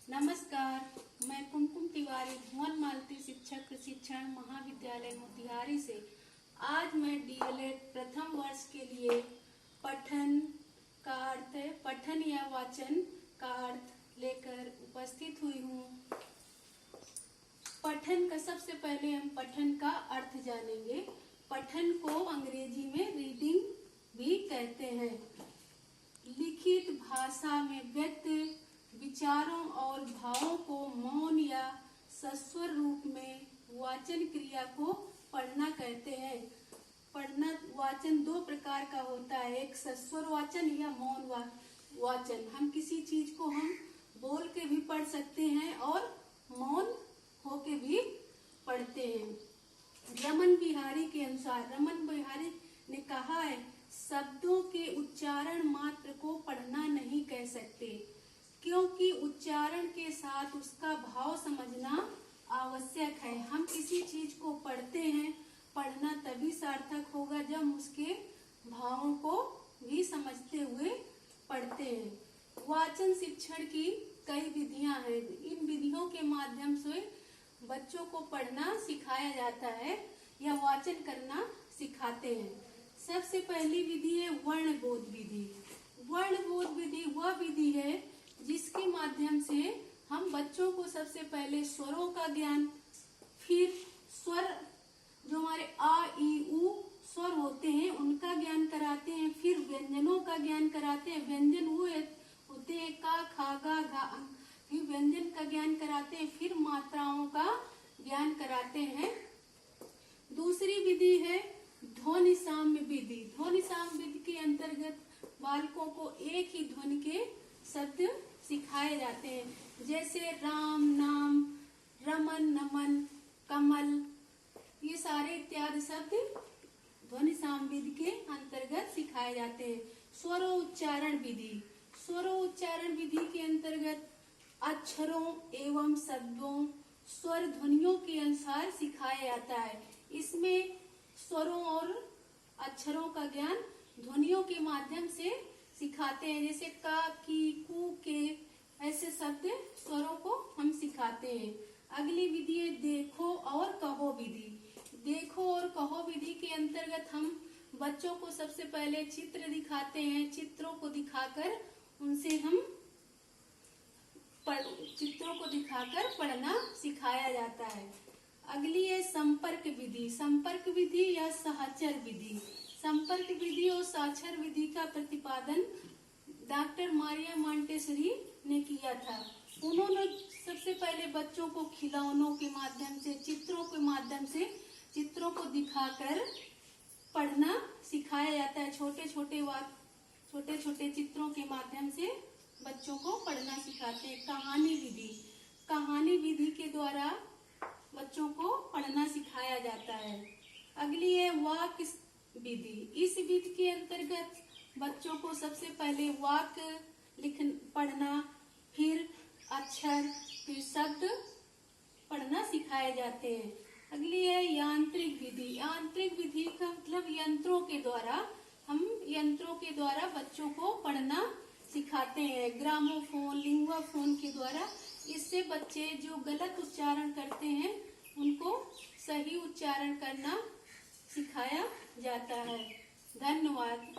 नमस्कार, मैं कुमकुम तिवारी भुवन मालती शिक्षक प्रशिक्षण महाविद्यालय मोतिहारी से आज मैं डीएलएड प्रथम वर्ष के लिए पठन या वाचन का अर्थ लेकर उपस्थित हुई हूँ। पठन का सबसे पहले हम पठन का अर्थ जानेंगे। पठन को अंग्रेजी में रीडिंग भी कहते हैं। लिखित भाषा में व्यक्त विचारों और भावों को मौन या सस्वर रूप में वाचन क्रिया को पढ़ना कहते हैं। पढ़ना वाचन दो प्रकार का होता है, एक सस्वर वाचन या मौन वाचन। हम किसी चीज को हम बोल के भी पढ़ सकते हैं और मौन होके भी पढ़ते हैं। रमन बिहारी के अनुसार, रमन बिहारी ने कहा है, शब्दों के उच्चारण मात्र को पढ़ना नहीं कह सकते, क्योंकि उच्चारण के साथ उसका भाव समझना आवश्यक है। हम किसी चीज को पढ़ते हैं, पढ़ना तभी सार्थक होगा जब उसके भावों को भी समझते हुए पढ़ते हैं। वाचन शिक्षण की कई विधियां हैं। इन विधियों के माध्यम से बच्चों को पढ़ना सिखाया जाता है या वाचन करना सिखाते हैं। सबसे पहली विधि है वर्णबोध विधि। वर्णबोध विधि वह विधि है जिसके माध्यम से हम बच्चों को सबसे पहले स्वरों का ज्ञान, फिर स्वर जो हमारे आ ई उ स्वर होते हैं उनका ज्ञान कराते हैं, फिर व्यंजनों का ज्ञान कराते हैं। व्यंजन वो होते हैं का, खा, गा, घा, फिर व्यंजन का ज्ञान कराते हैं, फिर मात्राओं का ज्ञान कराते हैं। दूसरी विधि है ध्वनि साम्य विधि। ध्वनि साम्य विधि के अंतर्गत बालकों को एक ही ध्वनि के शब्द सिखाए जाते हैं, जैसे राम, नाम, रमन, नमन, कमल, ये सारे इत्यादि शब्द ध्वनि साम्य विधि के अंतर्गत सिखाए जाते हैं। स्वरोच्चारण विधि। स्वरोच्चारण विधि के अंतर्गत अक्षरों एवं शब्दों स्वर ध्वनियों के अनुसार सिखाया जाता है। इसमें स्वरों और अक्षरों का ज्ञान ध्वनियों के माध्यम से सिखाते हैं, जैसे का, की, कु, के, ऐसे शब्द स्वरों को हम सिखाते हैं। अगली विधि है देखो और कहो विधि। देखो और कहो विधि के अंतर्गत हम बच्चों को सबसे पहले चित्र दिखाते हैं। चित्रों को दिखाकर उनसे हम चित्रों को दिखाकर पढ़ना सिखाया जाता है। अगली है संपर्क विधि। संपर्क विधि या सहचर विधि। संपर्क विधि और साक्षर विधि का प्रतिपादन डॉक्टर मारिया मॉन्टेसरी ने किया था। उन्होंने सबसे पहले बच्चों को खिलौनों के माध्यम से, चित्रों के माध्यम से चित्रों को दिखाकर पढ़ना सिखाया जाता है। छोटे छोटे चित्रों के माध्यम से बच्चों को पढ़ना सिखाते हैं। कहानी विधि। कहानी विधि के द्वारा बच्चों को पढ़ना सिखाया जाता है। अगली है वाक्य विधि। इस विधि के अंतर्गत बच्चों को सबसे पहले वाक्य पढ़ना, फिर अक्षर, फिर शब्द पढ़ना सिखाए जाते हैं। अगली है यांत्रिक विधि। यांत्रिक विधि का मतलब यंत्रों के द्वारा बच्चों को पढ़ना सिखाते हैं। ग्रामोफोन, लिंगुआफोन के द्वारा। इससे बच्चे जो गलत उच्चारण करते हैं उनको सही उच्चारण करना सिखाया जाता है। धन्यवाद।